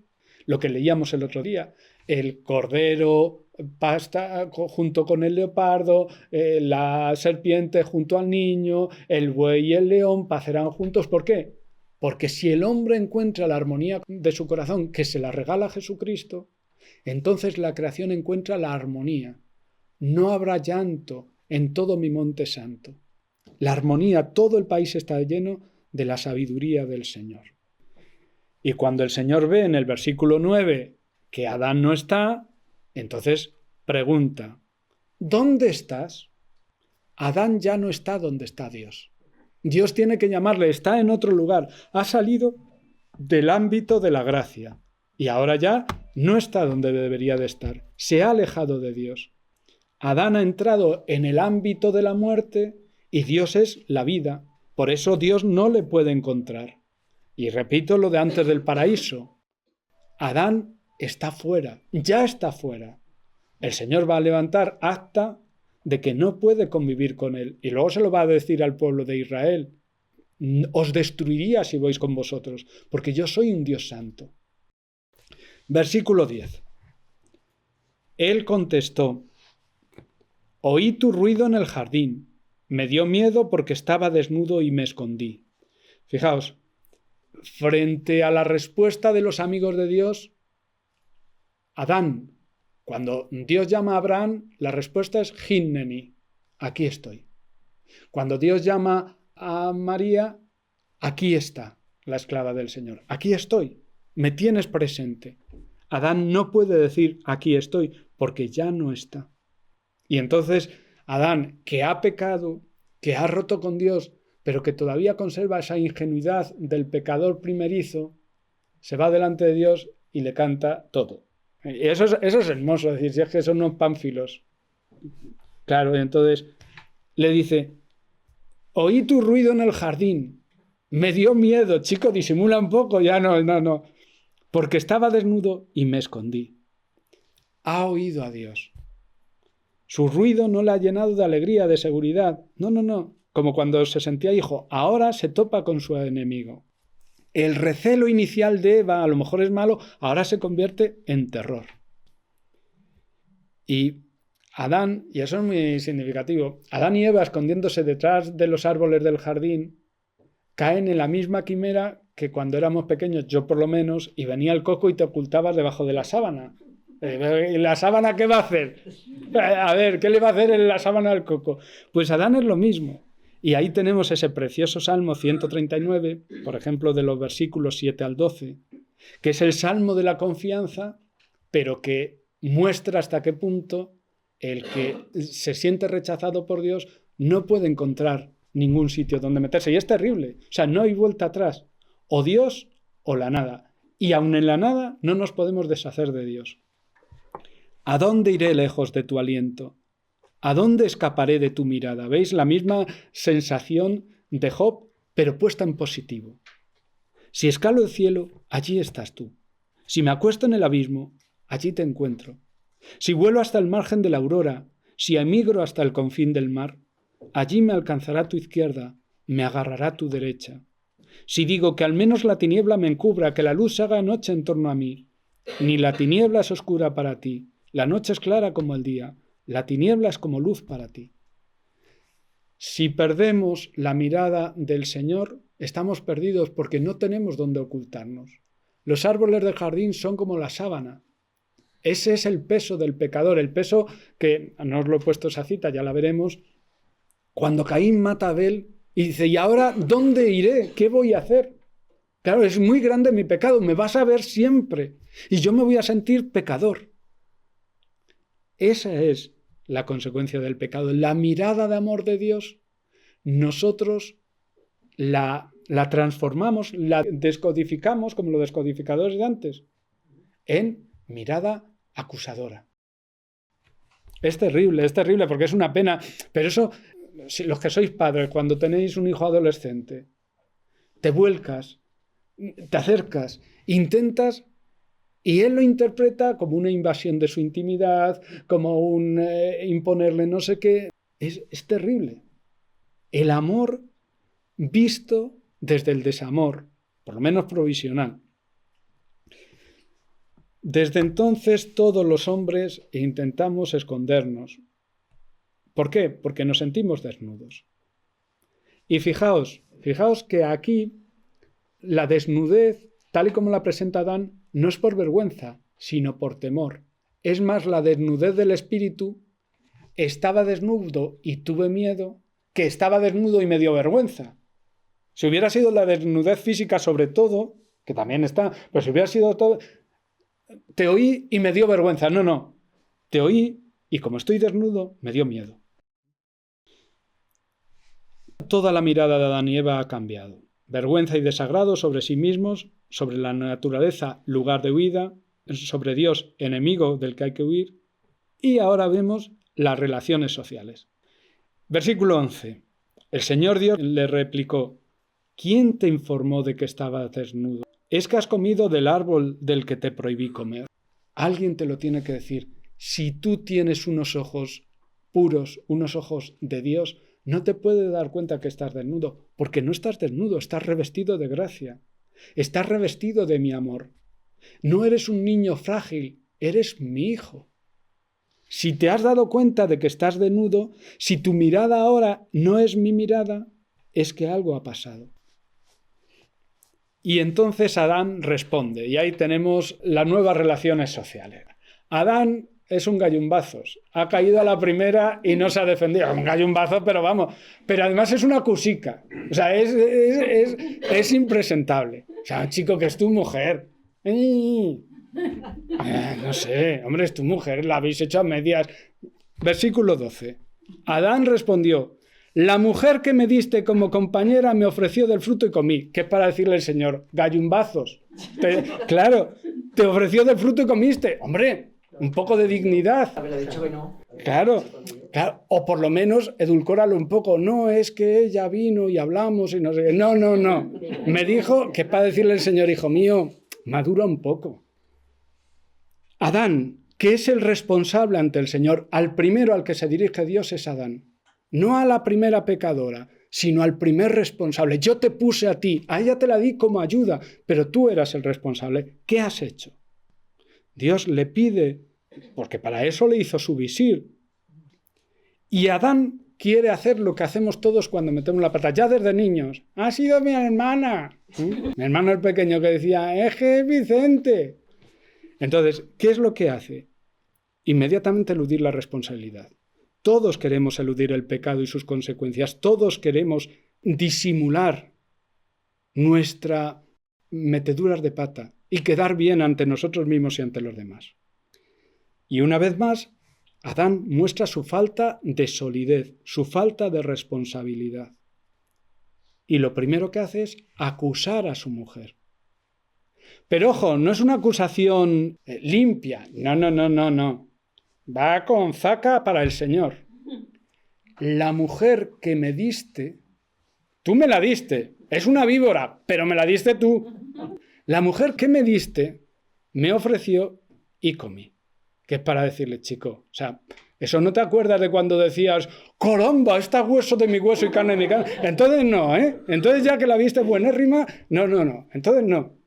lo que leíamos el otro día, el cordero pasta junto con el leopardo, la serpiente junto al niño, el buey y el león pacerán juntos. ¿Por qué? Porque si el hombre encuentra la armonía de su corazón, que se la regala a Jesucristo, entonces la creación encuentra la armonía. No habrá llanto en todo mi monte santo. La armonía, todo el país está lleno de la sabiduría del Señor. Y cuando el Señor ve en el versículo 9 que Adán no está, entonces pregunta, ¿dónde estás? Adán ya no está donde está Dios. Dios tiene que llamarle, está en otro lugar, ha salido del ámbito de la gracia y ahora ya no está donde debería de estar, se ha alejado de Dios. Adán ha entrado en el ámbito de la muerte y Dios es la vida, por eso Dios no le puede encontrar. Y repito lo de antes del paraíso, Adán está fuera, ya está fuera. El Señor va a levantar acta de que no puede convivir con él. Y luego se lo va a decir al pueblo de Israel. Os destruiría si vais con vosotros, porque yo soy un Dios santo. Versículo 10. Él contestó, oí tu ruido en el jardín. Me dio miedo porque estaba desnudo y me escondí. Fijaos, frente a la respuesta de los amigos de Dios, Adán, cuando Dios llama a Abraham, la respuesta es Hinneni, aquí estoy. Cuando Dios llama a María, aquí está la esclava del Señor. Aquí estoy, me tienes presente. Adán no puede decir aquí estoy porque ya no está. Y entonces Adán, que ha pecado, que ha roto con Dios, pero que todavía conserva esa ingenuidad del pecador primerizo, se va delante de Dios y le canta todo. Y eso es hermoso, es decir, si es que son unos pánfilos. Claro, entonces le dice, oí tu ruido en el jardín, me dio miedo, chico, disimula un poco, ya no, porque estaba desnudo y me escondí. Ha oído a Dios. Su ruido no le ha llenado de alegría, de seguridad. No, como cuando se sentía hijo, ahora se topa con su enemigo. El recelo inicial de Eva, a lo mejor es malo, ahora se convierte en terror. Y Adán, y eso es muy significativo, Adán y Eva escondiéndose detrás de los árboles del jardín, caen en la misma quimera que cuando éramos pequeños, yo por lo menos, y venía el coco y te ocultabas debajo de la sábana. ¿Y la sábana qué va a hacer? A ver, ¿qué le va a hacer en la sábana al coco? Pues Adán es lo mismo. Y ahí tenemos ese precioso Salmo 139, por ejemplo, de los versículos 7 al 12, que es el Salmo de la confianza, pero que muestra hasta qué punto el que se siente rechazado por Dios no puede encontrar ningún sitio donde meterse. Y es terrible. O sea, no hay vuelta atrás. O Dios o la nada. Y aun en la nada no nos podemos deshacer de Dios. ¿A dónde iré lejos de tu aliento? ¿A dónde escaparé de tu mirada? ¿Veis la misma sensación de Job, pero puesta en positivo? Si escalo el cielo, allí estás tú. Si me acuesto en el abismo, allí te encuentro. Si vuelo hasta el margen de la aurora, si emigro hasta el confín del mar, allí me alcanzará tu izquierda, me agarrará tu derecha. Si digo que al menos la tiniebla me encubra, que la luz se haga noche en torno a mí, ni la tiniebla es oscura para ti, la noche es clara como el día, la tiniebla es como luz para ti. Si perdemos la mirada del Señor, estamos perdidos porque no tenemos dónde ocultarnos. Los árboles del jardín son como la sábana. Ese es el peso del pecador, el peso que, no os lo he puesto esa cita, ya la veremos, cuando Caín mata a Abel y dice, ¿y ahora dónde iré? ¿Qué voy a hacer? Claro, es muy grande mi pecado, me vas a ver siempre y yo me voy a sentir pecador. Esa es la consecuencia del pecado. La mirada de amor de Dios, nosotros la transformamos, la descodificamos, como los descodificadores de antes, en mirada acusadora. Es terrible porque es una pena. Pero eso, si los que sois padres, cuando tenéis un hijo adolescente, te vuelcas, te acercas, intentas, y él lo interpreta como una invasión de su intimidad, como un imponerle no sé qué. Es terrible. El amor visto desde el desamor, por lo menos provisional. Desde entonces todos los hombres intentamos escondernos. ¿Por qué? Porque nos sentimos desnudos. Y fijaos que aquí la desnudez, tal y como la presenta Adán, no es por vergüenza, sino por temor. Es más, la desnudez del espíritu, estaba desnudo y tuve miedo, que estaba desnudo y me dio vergüenza. Si hubiera sido la desnudez física sobre todo, que también está, pero si hubiera sido todo, te oí y me dio vergüenza. No, te oí y como estoy desnudo, me dio miedo. Toda la mirada de Adán y Eva ha cambiado. Vergüenza y desagrado sobre sí mismos, sobre la naturaleza, lugar de huida, sobre Dios, enemigo del que hay que huir, y ahora vemos las relaciones sociales. Versículo 11. El Señor Dios le replicó, ¿quién te informó de que estabas desnudo? ¿Es que has comido del árbol del que te prohibí comer? Alguien te lo tiene que decir. Si tú tienes unos ojos puros, unos ojos de Dios, no te puedes dar cuenta que estás desnudo, porque no estás desnudo, estás revestido de gracia, estás revestido de mi amor. No eres un niño frágil, eres mi hijo. Si te has dado cuenta de que estás desnudo, si tu mirada ahora no es mi mirada, es que algo ha pasado. Y entonces Adán responde, y ahí tenemos las nuevas relaciones sociales. Adán es un gallumbazos. Ha caído a la primera y no se ha defendido. Un gallumbazo, pero vamos. Pero además es una cusica. O sea, es impresentable. O sea, un chico que es tu mujer. No sé, hombre, es tu mujer, la habéis hecho a medias. Versículo 12. Adán respondió: la mujer que me diste como compañera me ofreció del fruto y comí. ¿Qué es para decirle el Señor? Gallumbazos. Claro, te ofreció del fruto y comiste. Hombre, un poco de dignidad. Haberle dicho que no. Claro, o por lo menos edulcóralo un poco. No, es que ella vino y hablamos y no sé qué. No. Me dijo que es para decirle el Señor: hijo mío, madura un poco. Adán, que es el responsable ante el Señor, al primero al que se dirige Dios es Adán. No a la primera pecadora, sino al primer responsable. Yo te puse a ti, a ella te la di como ayuda, pero tú eras el responsable. ¿Qué has hecho? Dios le pide, porque para eso le hizo su visir. Y Adán quiere hacer lo que hacemos todos cuando metemos la pata, ya desde niños. Ha sido mi hermana. Mi hermano el pequeño que decía: eje Vicente. Entonces, ¿qué es lo que hace? Inmediatamente eludir la responsabilidad. Todos queremos eludir el pecado y sus consecuencias. Todos queremos disimular nuestras meteduras de pata y quedar bien ante nosotros mismos y ante los demás. Y una vez más, Adán muestra su falta de solidez, su falta de responsabilidad. Y lo primero que hace es acusar a su mujer. Pero ojo, no es una acusación limpia. No. Va con zaca para el Señor. La mujer que me diste, tú me la diste. Es una víbora, pero me la diste tú. La mujer que me diste me ofreció y comí. Que es para decirle: chico, o sea, eso no te acuerdas de cuando decías: caramba, está hueso de mi hueso y carne de mi carne. Entonces no, Entonces ya que la viste buenérrima, no. Entonces no.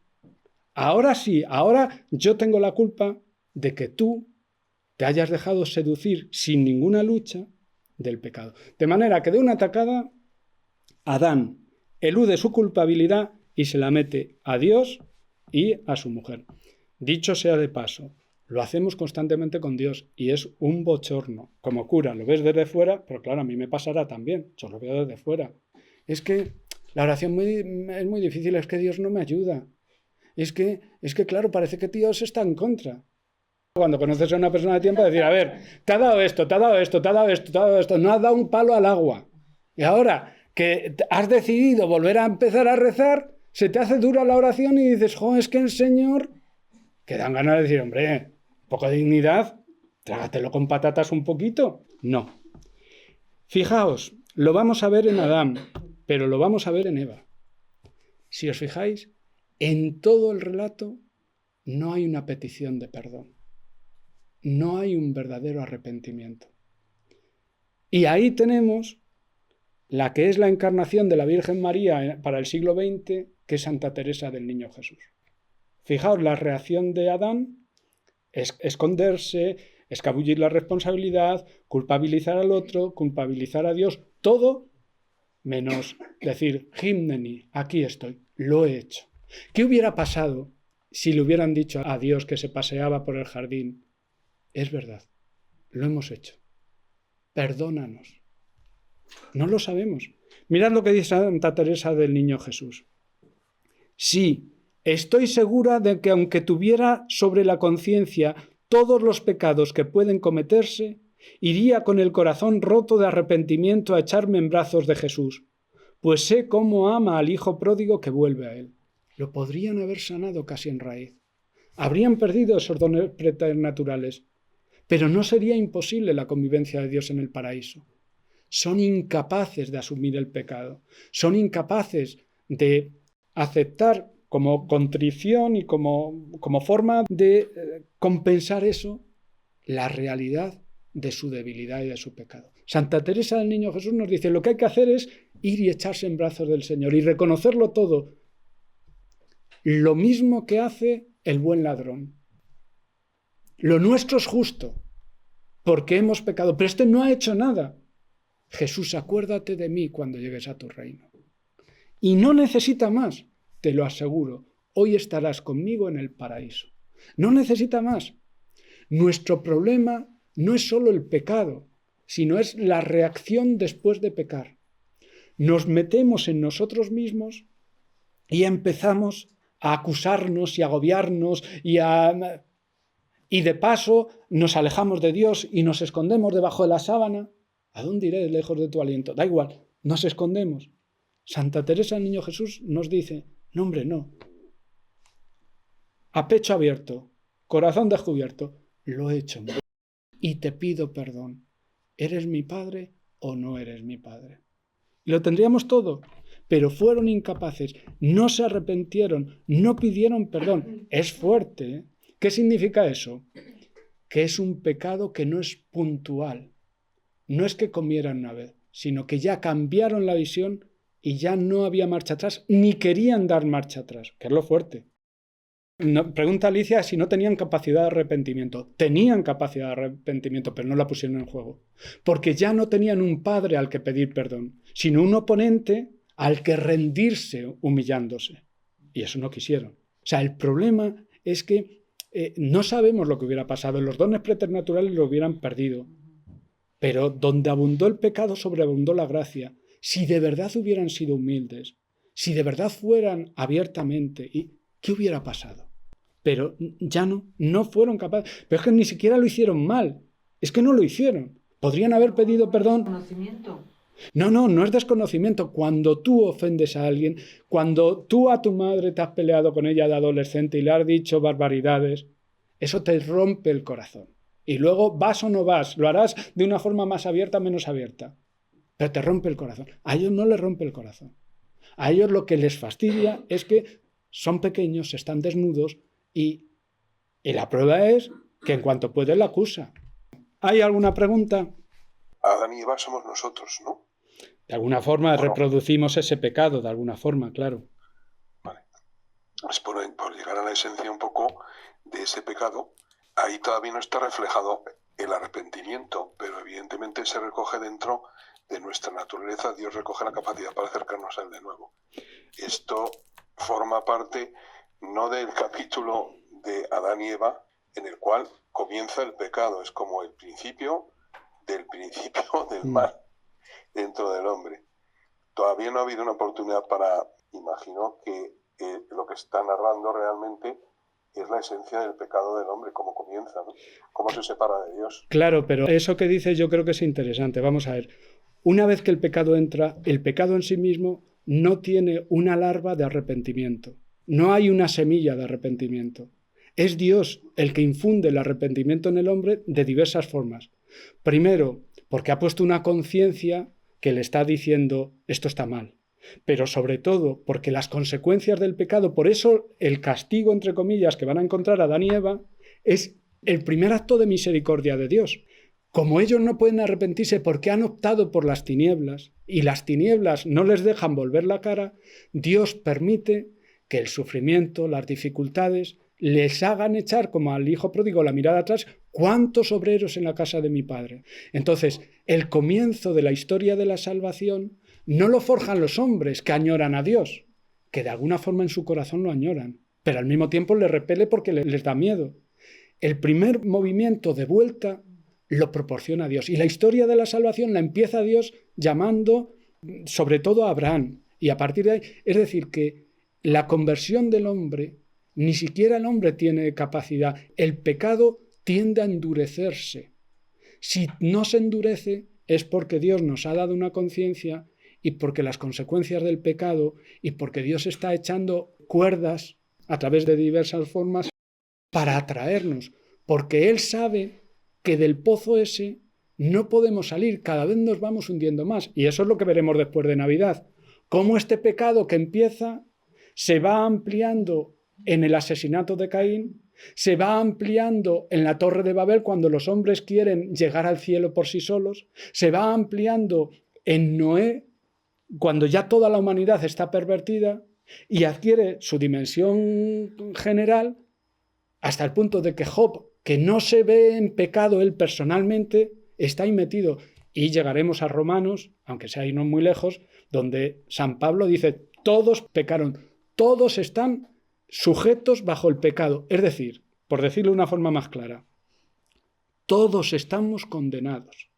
Ahora sí, ahora yo tengo la culpa de que tú te hayas dejado seducir sin ninguna lucha del pecado. De manera que de una tacada, Adán elude su culpabilidad y se la mete a Dios y a su mujer. Dicho sea de paso, lo hacemos constantemente con Dios y es un bochorno. Como cura lo ves desde fuera, pero claro, a mí me pasará también. Yo lo veo desde fuera. Es que la oración es muy difícil, es que Dios no me ayuda. Es que claro, parece que Dios está en contra. Cuando conoces a una persona de tiempo, decir: a ver, te ha dado esto, no has dado un palo al agua. Y ahora que has decidido volver a empezar a rezar, se te hace dura la oración y dices: jo, es que el Señor... Que dan ganas de decir: hombre, un poco de dignidad, trágatelo con patatas un poquito. No. Fijaos, lo vamos a ver en Adán, pero lo vamos a ver en Eva. Si os fijáis, en todo el relato no hay una petición de perdón. No hay un verdadero arrepentimiento. Y ahí tenemos la que es la encarnación de la Virgen María para el siglo XX, que es Santa Teresa del Niño Jesús. Fijaos, la reacción de Adán es esconderse, escabullir la responsabilidad, culpabilizar al otro, culpabilizar a Dios, todo menos decir: Himneni, aquí estoy, lo he hecho. ¿Qué hubiera pasado si le hubieran dicho a Dios que se paseaba por el jardín: es verdad, lo hemos hecho, perdónanos? No lo sabemos. Mirad lo que dice Santa Teresa del Niño Jesús. Sí, estoy segura de que aunque tuviera sobre la conciencia todos los pecados que pueden cometerse, iría con el corazón roto de arrepentimiento a echarme en brazos de Jesús, pues sé cómo ama al hijo pródigo que vuelve a él. Lo podrían haber sanado casi en raíz. Habrían perdido esos dones preternaturales, pero no sería imposible la convivencia de Dios en el paraíso. Son incapaces de asumir el pecado, son incapaces de aceptar como contrición y como forma de compensar eso, la realidad de su debilidad y de su pecado. Santa Teresa del Niño Jesús nos dice: lo que hay que hacer es ir y echarse en brazos del Señor y reconocerlo todo. Lo mismo que hace el buen ladrón. Lo nuestro es justo, porque hemos pecado, pero este no ha hecho nada. Jesús, acuérdate de mí cuando llegues a tu reino. Y no necesita más, te lo aseguro. Hoy estarás conmigo en el paraíso. No necesita más. Nuestro problema no es solo el pecado, sino es la reacción después de pecar. Nos metemos en nosotros mismos y empezamos a acusarnos y a agobiarnos y de paso nos alejamos de Dios y nos escondemos debajo de la sábana. ¿A dónde iré lejos de tu aliento? Da igual, nos escondemos. Santa Teresa del Niño Jesús nos dice, no hombre, no. A pecho abierto, corazón descubierto, lo he hecho y te pido perdón. ¿Eres mi padre o no eres mi padre? Y lo tendríamos todo, pero fueron incapaces, no se arrepintieron, no pidieron perdón. Es fuerte, ¿eh? ¿Qué significa eso? Que es un pecado que no es puntual. No es que comieran una vez, sino que ya cambiaron la visión y ya no había marcha atrás, ni querían dar marcha atrás, que es lo fuerte. No, pregunta Alicia si no tenían capacidad de arrepentimiento. Tenían capacidad de arrepentimiento, pero no la pusieron en juego. Porque ya no tenían un padre al que pedir perdón, sino un oponente al que rendirse humillándose. Y eso no quisieron. O sea, el problema es que no sabemos lo que hubiera pasado. Los dones preternaturales lo hubieran perdido. Pero donde abundó el pecado, sobreabundó la gracia. Si de verdad hubieran sido humildes, si de verdad fueran abiertamente, ¿qué hubiera pasado? Pero ya no fueron capaces. Pero es que ni siquiera lo hicieron mal. Es que no lo hicieron. Podrían haber pedido perdón. ¿Desconocimiento? No es desconocimiento. Cuando tú ofendes a alguien, cuando tú a tu madre te has peleado con ella de adolescente y le has dicho barbaridades, eso te rompe el corazón. Y luego vas o no vas, lo harás de una forma más abierta o menos abierta. Pero te rompe el corazón. A ellos no les rompe el corazón. A ellos lo que les fastidia es que son pequeños, están desnudos y la prueba es que en cuanto puede la acusa. ¿Hay alguna pregunta? Adán y Eva somos nosotros, ¿no? De alguna forma reproducimos ese pecado, de alguna forma, claro. Vale. Pues por llegar a la esencia un poco de ese pecado, ahí todavía no está reflejado el arrepentimiento, pero evidentemente se recoge dentro de nuestra naturaleza. Dios recoge la capacidad para acercarnos a Él de nuevo. Esto forma parte no del capítulo de Adán y Eva, en el cual comienza el pecado. Es como el principio del mal dentro del hombre. Todavía no ha habido una oportunidad para, imagino que lo que está narrando realmente es la esencia del pecado del hombre, cómo comienza, ¿no? Cómo se separa de Dios. Claro, pero eso que dices yo creo que es interesante. Vamos a ver. Una vez que el pecado entra, el pecado en sí mismo no tiene una larva de arrepentimiento. No hay una semilla de arrepentimiento. Es Dios el que infunde el arrepentimiento en el hombre de diversas formas. Primero, porque ha puesto una conciencia que le está diciendo esto está mal. Pero sobre todo porque las consecuencias del pecado, por eso el castigo, entre comillas, que van a encontrar Adán y Eva, es el primer acto de misericordia de Dios. Como ellos no pueden arrepentirse porque han optado por las tinieblas y las tinieblas no les dejan volver la cara, Dios permite que el sufrimiento, las dificultades, les hagan echar, como al hijo pródigo, la mirada atrás. ¿Cuántos obreros en la casa de mi padre? Entonces, el comienzo de la historia de la salvación no lo forjan los hombres que añoran a Dios, que de alguna forma en su corazón lo añoran, pero al mismo tiempo les repele porque les da miedo. El primer movimiento de vuelta lo proporciona Dios. Y la historia de la salvación la empieza Dios llamando sobre todo a Abraham. Y a partir de ahí, es decir, que la conversión del hombre, ni siquiera el hombre tiene capacidad. El pecado tiende a endurecerse. Si no se endurece es porque Dios nos ha dado una conciencia y porque las consecuencias del pecado y porque Dios está echando cuerdas a través de diversas formas para atraernos. Porque Él sabe que del pozo ese no podemos salir, cada vez nos vamos hundiendo más. Y eso es lo que veremos después de Navidad. Cómo este pecado que empieza se va ampliando en el asesinato de Caín, se va ampliando en la Torre de Babel cuando los hombres quieren llegar al cielo por sí solos, se va ampliando en Noé cuando ya toda la humanidad está pervertida y adquiere su dimensión general hasta el punto de que Job, que no se ve en pecado él personalmente, está ahí metido. Y llegaremos a Romanos, aunque sea irnos muy lejos, donde San Pablo dice, todos pecaron, todos están sujetos bajo el pecado. Es decir, por decirlo de una forma más clara, Todos estamos condenados.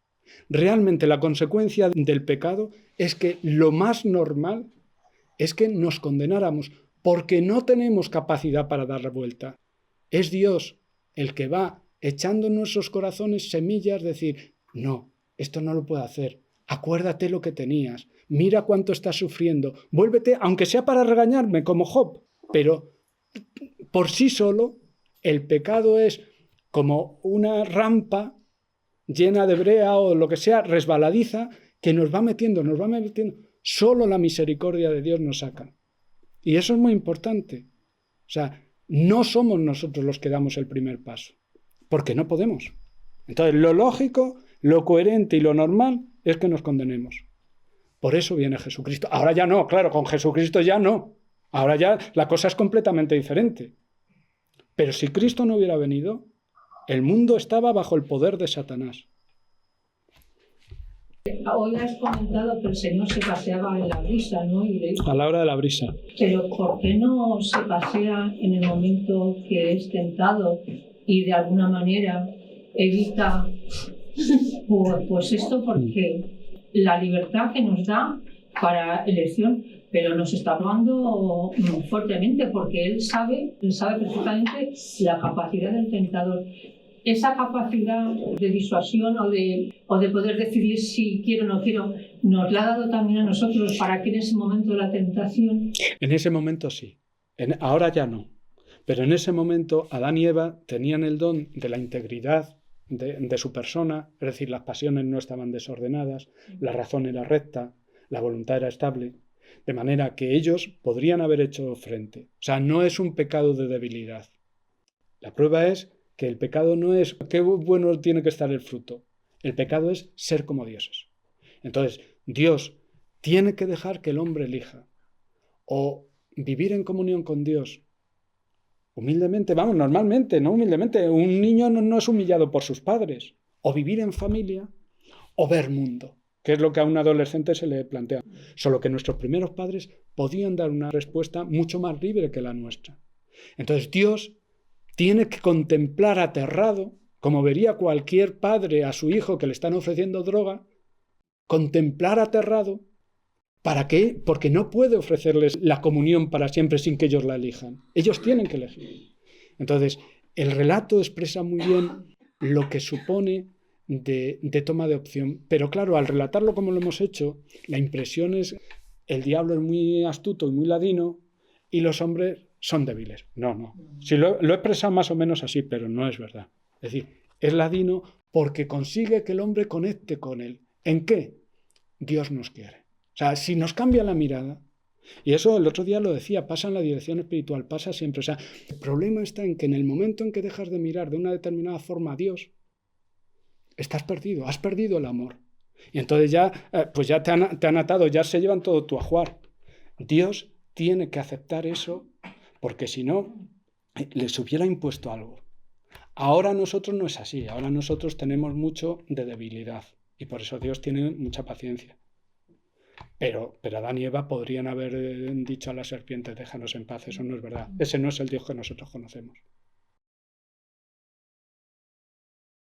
Realmente la consecuencia del pecado es que lo más normal es que nos condenáramos porque no tenemos capacidad para dar la vuelta. Es Dios el que va echando en nuestros corazones semillas, decir, no, esto no lo puedo hacer, acuérdate lo que tenías, mira cuánto estás sufriendo, vuélvete, aunque sea para regañarme como Job, pero por sí solo el pecado es como una rampa llena de brea o lo que sea, resbaladiza, que nos va metiendo. Solo la misericordia de Dios nos saca. Y eso es muy importante. O sea, no somos nosotros los que damos el primer paso, porque no podemos. Entonces, lo lógico, lo coherente y lo normal es que nos condenemos. Por eso viene Jesucristo. Ahora ya no, claro, con Jesucristo ya no. Ahora ya la cosa es completamente diferente. Pero si Cristo no hubiera venido, el mundo estaba bajo el poder de Satanás. Hoy has comentado que el Señor se paseaba en la brisa, ¿no? A la hora de la brisa. Pero ¿por qué no se pasea en el momento que es tentado y de alguna manera evita pues esto? Porque la libertad que nos da para elección, pero nos está hablando fuertemente porque Él sabe perfectamente la capacidad del tentador. Esa capacidad de disuasión o de poder decidir si quiero o no quiero, nos la ha dado también a nosotros para que en ese momento de la tentación... En ese momento sí, ahora ya no. Pero en ese momento Adán y Eva tenían el don de la integridad de su persona, es decir, las pasiones no estaban desordenadas, la razón era recta, la voluntad era estable, de manera que ellos podrían haber hecho frente. O sea, no es un pecado de debilidad. La prueba es que el pecado no es qué bueno tiene que estar el fruto. El pecado es ser como dioses. Entonces, Dios tiene que dejar que el hombre elija. O vivir en comunión con Dios humildemente, vamos, normalmente, no humildemente. Un niño no es humillado por sus padres. O vivir en familia, o ver mundo, que es lo que a un adolescente se le plantea. Solo que nuestros primeros padres podían dar una respuesta mucho más libre que la nuestra. Entonces, Dios tiene que contemplar aterrado, como vería cualquier padre a su hijo que le están ofreciendo droga, contemplar aterrado, ¿para qué? Porque no puede ofrecerles la comunión para siempre sin que ellos la elijan. Ellos tienen que elegir. Entonces, el relato expresa muy bien lo que supone de toma de opción. Pero claro, al relatarlo como lo hemos hecho, la impresión es el diablo es muy astuto y muy ladino y los hombres son débiles. No. Sí, lo he expresado más o menos así, pero no es verdad. Es decir, es ladino porque consigue que el hombre conecte con él. ¿En qué? Dios nos quiere. O sea, si nos cambia la mirada, y eso el otro día lo decía, pasa en la dirección espiritual, pasa siempre. O sea, el problema está en que en el momento en que dejas de mirar de una determinada forma a Dios, estás perdido, has perdido el amor. Y entonces ya, pues ya te han atado, ya se llevan todo tu ajuar. Dios tiene que aceptar eso, porque si no, les hubiera impuesto algo. Ahora nosotros no es así, ahora nosotros tenemos mucho de debilidad y por eso Dios tiene mucha paciencia. Pero Adán y Eva podrían haber dicho a la serpiente, déjanos en paz, eso no es verdad. Ese no es el Dios que nosotros conocemos.